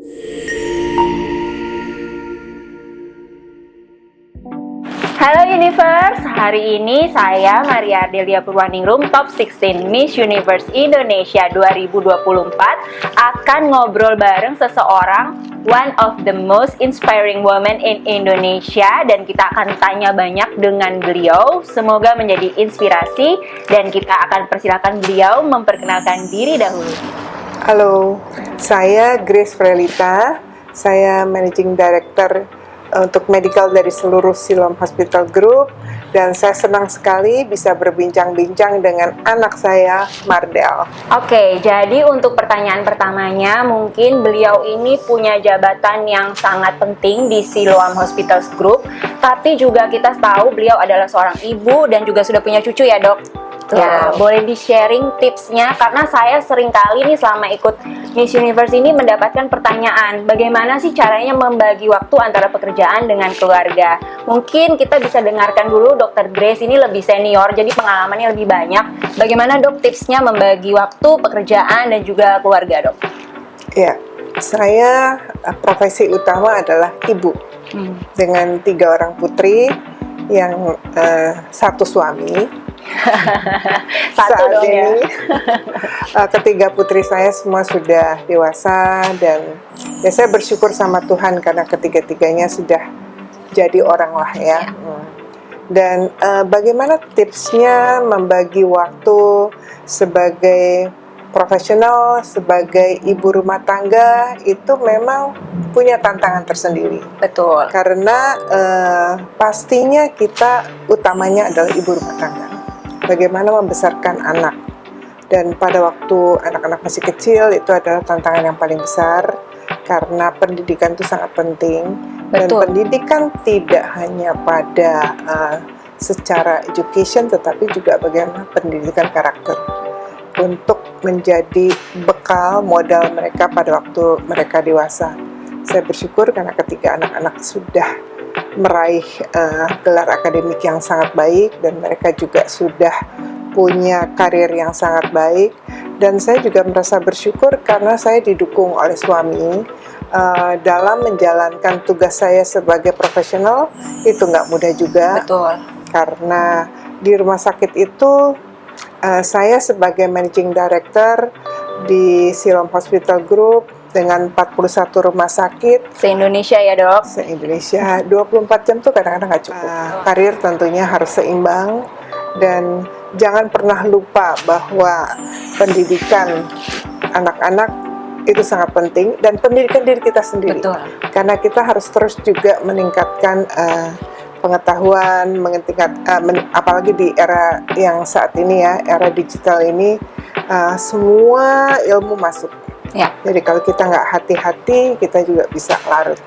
Halo Universe, hari ini saya Maria Ardelia Purwaningrum Top 16 Miss Universe Indonesia 2024 akan ngobrol bareng seseorang, one of the most inspiring women in Indonesia, dan kita akan tanya banyak dengan beliau. Semoga menjadi inspirasi dan kita akan persilakan beliau memperkenalkan diri dahulu. Halo, saya Grace Frelita, saya Managing Director untuk medical dari seluruh Siloam Hospital Group, dan saya senang sekali bisa berbincang-bincang dengan anak saya, Mardel. Oke, jadi untuk pertanyaan pertamanya, mungkin beliau ini punya jabatan yang sangat penting di Siloam Hospital Group, tapi juga kita tahu beliau adalah seorang ibu dan juga sudah punya cucu ya, Dok? Ya, boleh di-sharing tipsnya, karena saya sering kali nih selama ikut Miss Universe ini mendapatkan pertanyaan, bagaimana sih caranya membagi waktu antara pekerjaan dengan keluarga. Mungkin kita bisa dengarkan dulu Dr. Grace, ini lebih senior, jadi pengalamannya lebih banyak. Bagaimana Dok tipsnya membagi waktu, pekerjaan, dan juga keluarga, Dok? Ya, saya profesi utama adalah ibu, dengan 3 orang putri, yang satu suami. Satu dong ya. Ketiga putri saya semua sudah dewasa, dan ya saya bersyukur sama Tuhan karena ketiga-tiganya sudah jadi orang lah ya. Dan bagaimana tipsnya membagi waktu sebagai profesional, sebagai ibu rumah tangga, itu memang punya tantangan tersendiri. Betul. Karena pastinya kita utamanya adalah ibu rumah tangga. Bagaimana membesarkan anak, dan pada waktu anak-anak masih kecil itu adalah tantangan yang paling besar, karena pendidikan itu sangat penting. Dan pendidikan tidak hanya pada secara education, tetapi juga bagaimana pendidikan karakter untuk menjadi bekal modal mereka pada waktu mereka dewasa. Saya bersyukur karena ketika anak-anak sudah meraih gelar akademik yang sangat baik, dan mereka juga sudah punya karir yang sangat baik, dan saya juga merasa bersyukur karena saya didukung oleh suami dalam menjalankan tugas saya sebagai profesional. Itu nggak mudah juga. Betul. Karena di rumah sakit itu saya sebagai Managing Director di Siloam Hospital Group dengan 41 rumah sakit Se-Indonesia ya, Dok? Se-Indonesia, 24 jam tuh kadang-kadang nggak cukup. Karir tentunya harus seimbang, dan jangan pernah lupa bahwa pendidikan anak-anak itu sangat penting, dan pendidikan diri kita sendiri. Betul. Karena kita harus terus juga meningkatkan pengetahuan, apalagi di era yang saat ini ya, era digital ini, semua ilmu masuk. Ya. Jadi kalau kita nggak hati-hati, kita juga bisa larut.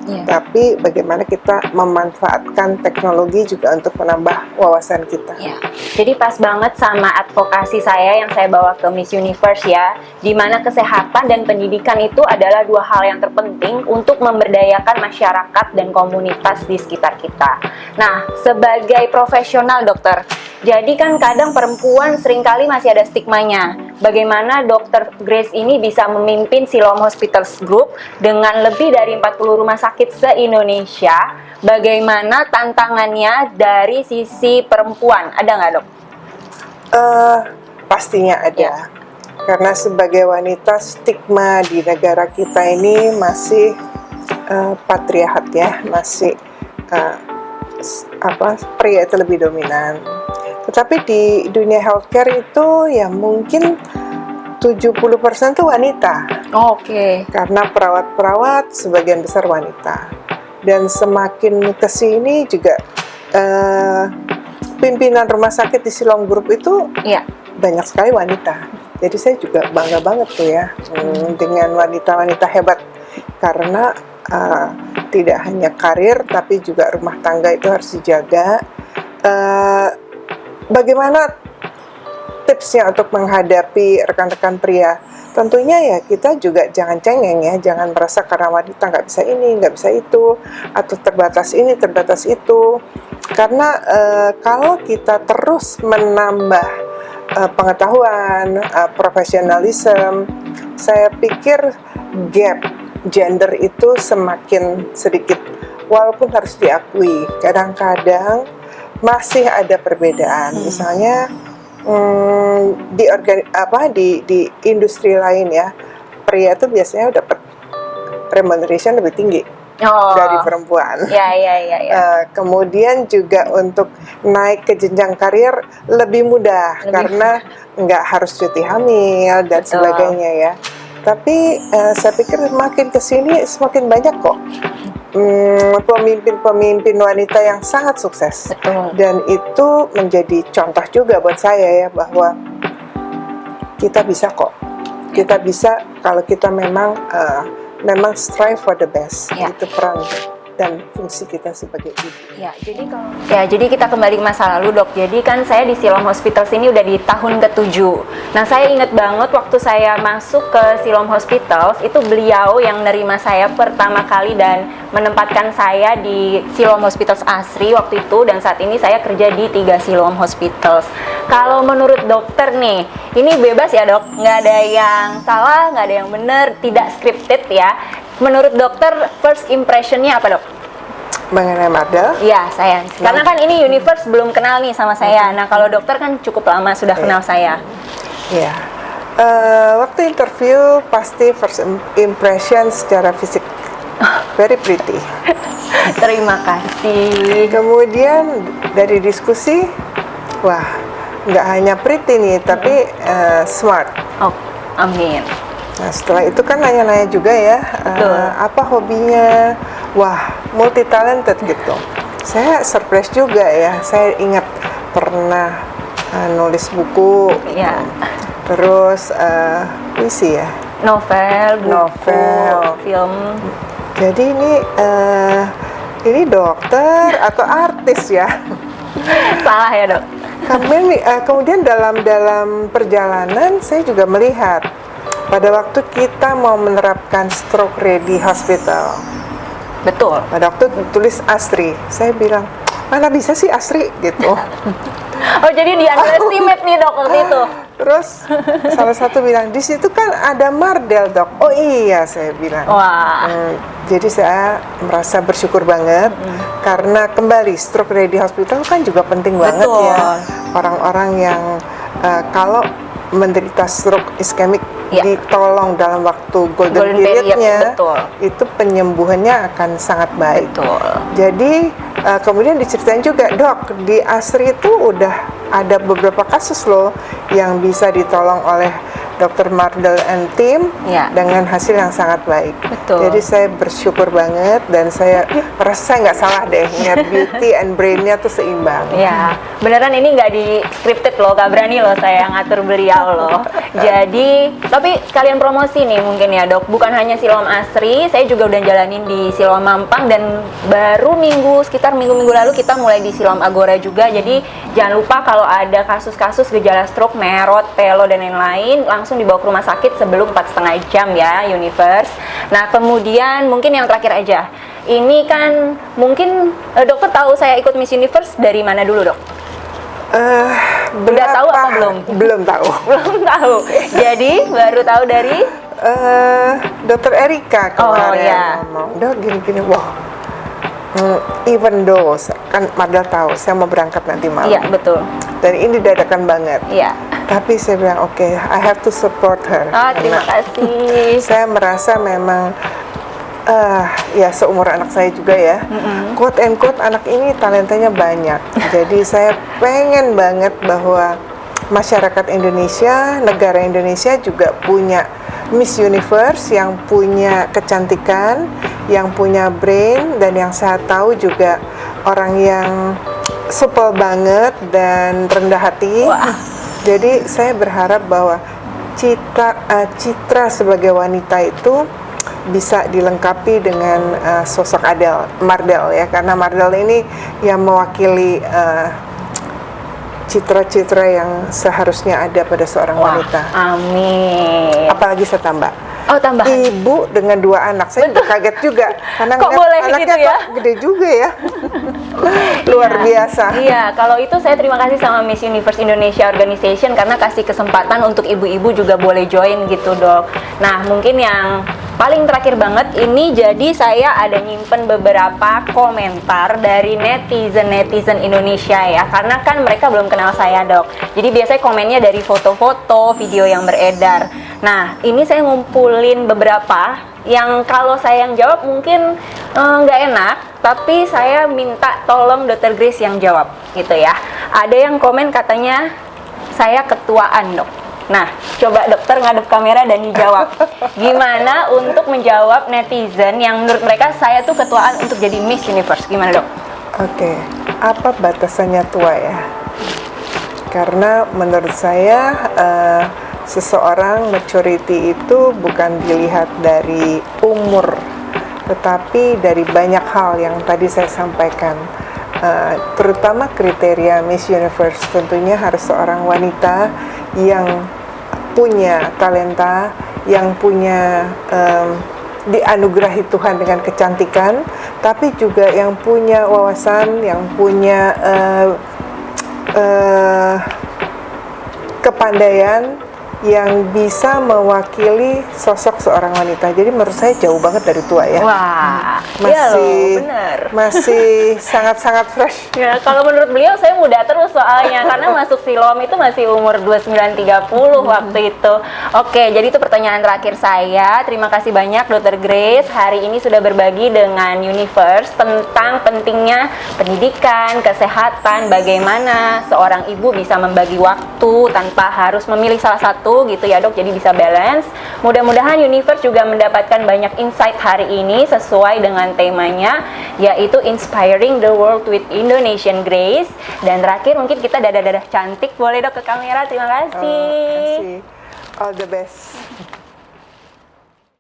Ya. Tapi bagaimana kita memanfaatkan teknologi juga untuk menambah wawasan kita. Ya. Jadi pas banget sama advokasi saya yang saya bawa ke Miss Universe ya, di mana kesehatan dan pendidikan itu adalah 2 hal yang terpenting untuk memberdayakan masyarakat dan komunitas di sekitar kita. Nah, sebagai profesional dokter, jadi kan kadang perempuan seringkali masih ada stigmanya. Bagaimana Dr. Grace ini bisa memimpin Siloam Hospital Group dengan lebih dari 40 rumah sakit se-Indonesia? Bagaimana tantangannya dari sisi perempuan? Ada nggak, Dok? Pastinya ada. Ya. Karena sebagai wanita, stigma di negara kita ini masih patriarkat ya, masih pria itu lebih dominan. Tetapi di dunia healthcare itu ya mungkin 70% itu wanita. Oke. Karena perawat-perawat sebagian besar wanita. Dan semakin kesini juga pimpinan rumah sakit di Siloam Group itu banyak sekali wanita. Jadi saya juga bangga banget tuh ya dengan wanita-wanita hebat. Karena tidak hanya karir, tapi juga rumah tangga itu harus dijaga. Bagaimana tipsnya untuk menghadapi rekan-rekan pria? Tentunya ya kita juga jangan cengeng ya, jangan merasa karena wanita nggak bisa ini, nggak bisa itu, atau terbatas ini, terbatas itu. Karena kalau kita terus menambah pengetahuan, profesionalisme, saya pikir gap gender itu semakin sedikit, walaupun harus diakui kadang-kadang masih ada perbedaan. Misalnya di industri lain ya, pria itu biasanya dapat remuneration lebih tinggi dari perempuan. Kemudian juga untuk naik ke jenjang karir lebih mudah karena nggak harus cuti hamil dan sebagainya ya. Tapi saya pikir makin kesini semakin banyak kok pemimpin-pemimpin wanita yang sangat sukses. Dan itu menjadi contoh juga buat saya ya, bahwa kita bisa kok. Kita bisa kalau kita memang strive for the best. Itu peran dan fungsi kita sebagai ibu. Jadi kita kembali ke masa lalu, Dok. Jadi kan saya di Siloam Hospitals ini udah di tahun ke-7. Nah, saya ingat banget waktu saya masuk ke Siloam Hospitals, itu beliau yang nerima saya pertama kali dan menempatkan saya di Siloam Hospitals Asri waktu itu, dan saat ini saya kerja di 3 Siloam Hospitals. Kalau menurut dokter nih, ini bebas ya, Dok? Nggak ada yang salah, nggak ada yang benar, tidak scripted ya. Menurut dokter, first impression-nya apa, Dok? Mengenai Mardel? Iya, saya. Karena kan ini Universe belum kenal nih sama saya. Nah, kalau dokter kan cukup lama sudah kenal saya. Iya. Waktu interview pasti first impression secara fisik very pretty. Terima kasih. Kemudian dari diskusi, wah, nggak hanya pretty nih, tapi smart. Oh, amin. Nah, setelah itu kan nanya-nanya juga ya, apa hobinya? Wah, multi talented gitu. Saya surprise juga ya. Saya ingat pernah nulis buku, terus puisi ya, novel, film. Jadi ini dokter atau artis ya? Salah ya, Dok. Kemudian dalam perjalanan saya juga melihat pada waktu kita mau menerapkan stroke ready hospital. Betul. Pada waktu tulis Asri, saya bilang, mana bisa sih Asri gitu. Oh, jadi di underestimate nih, Dok, waktu itu. Terus salah satu bilang, di situ kan ada Mardel, Dok. Oh iya, saya bilang. Wah. Jadi saya merasa bersyukur banget karena kembali stroke ready hospital kan juga penting banget ya. Orang-orang yang kalau menderita stroke iskemik ditolong dalam waktu golden period-nya, itu penyembuhannya akan sangat baik. Jadi kemudian diceritain juga, Dok, di Asri itu udah ada beberapa kasus loh yang bisa ditolong oleh Dr. Mardel and tim dengan hasil yang sangat baik. Jadi saya bersyukur banget dan saya merasa saya nggak salah deh, niat beauty and brain-nya tuh seimbang. Ya, beneran ini nggak di scripted loh, nggak berani loh saya ngatur beliau loh. Jadi, tapi sekalian promosi nih mungkin ya, Dok. Bukan hanya Siloam Asri, saya juga udah jalanin di Siloam Mampang, dan baru sekitar minggu-minggu lalu kita mulai di Siloam Agora juga. Jadi jangan lupa kalau ada kasus-kasus gejala stroke, merot, pelo dan lain-lain, langsung dibawa ke rumah sakit sebelum 4,5 jam ya, Universe. Nah, kemudian mungkin yang terakhir aja. Ini kan mungkin dokter tahu saya ikut Miss Universe dari mana dulu, Dok? Udah tahu apa belum? Belum tahu. Belum tahu. Jadi baru tahu dari Dr. Erika kemarin ngomong, Dok, gini-gini, wah. Even though kan Mardel tahu saya mau berangkat nanti malam. Iya, betul. Dan ini dadakan banget. Iya. Tapi saya bilang oke, I have to support her. Terima kasih. Saya merasa memang ya seumur anak saya juga ya. Quote and quote anak ini talentanya banyak. Jadi saya pengen banget bahwa masyarakat Indonesia, negara Indonesia juga punya Miss Universe yang punya kecantikan, yang punya brain, dan yang saya tahu juga orang yang supel banget dan rendah hati. Jadi saya berharap bahwa citra sebagai wanita itu bisa dilengkapi dengan sosok Mardel ya, karena Mardel ini yang mewakili citra-citra yang seharusnya ada pada seorang wanita. Amin. Apalagi saya tambah. Oh, tambahan. Ibu dengan 2 anak. Saya juga kaget juga. Karena kok boleh anaknya gitu ya? kok gede juga ya. Luar biasa. Iya, kalau itu saya terima kasih sama Miss Universe Indonesia Organization karena kasih kesempatan untuk ibu-ibu juga boleh join gitu, Dok. Nah, mungkin yang paling terakhir banget ini, jadi saya ada nyimpen beberapa komentar dari netizen Indonesia ya, karena kan mereka belum kenal saya, Dok. Jadi biasanya komennya dari foto-foto, video yang beredar. Nah, ini saya ngumpulin beberapa yang kalau saya yang jawab mungkin nggak enak, tapi saya minta tolong Dr. Grace yang jawab gitu ya. Ada yang komen katanya saya ketuaan, Dok. Nah, coba dokter ngadep kamera dan dijawab. Gimana untuk menjawab netizen yang menurut mereka saya tuh ketuaan untuk jadi Miss Universe? Gimana, Dok? Oke, apa batasannya tua ya? Karena menurut saya seseorang maturity itu bukan dilihat dari umur, tetapi dari banyak hal yang tadi saya sampaikan. Terutama kriteria Miss Universe tentunya harus seorang wanita yang punya talenta, yang punya dianugerahi Tuhan dengan kecantikan, tapi juga yang punya wawasan, yang punya kepandaian yang bisa mewakili sosok seorang wanita. Jadi menurut saya jauh banget dari tua ya. Wah, iya loh, bener. Masih sangat-sangat fresh. Ya, kalau menurut beliau saya muda terus soalnya karena masuk Siloam itu masih umur 29-30 waktu itu. Oke, jadi itu pertanyaan terakhir saya. Terima kasih banyak Dr. Grace hari ini sudah berbagi dengan Universe tentang pentingnya pendidikan, kesehatan, bagaimana seorang ibu bisa membagi waktu tanpa harus memilih salah satu gitu ya, Dok, jadi bisa balance. Mudah-mudahan Universe juga mendapatkan banyak insight hari ini sesuai dengan temanya, yaitu Inspiring the World with Indonesian Grace. Dan terakhir mungkin kita dadah-dadah cantik, boleh, Dok, ke kamera. Terima kasih. All the best.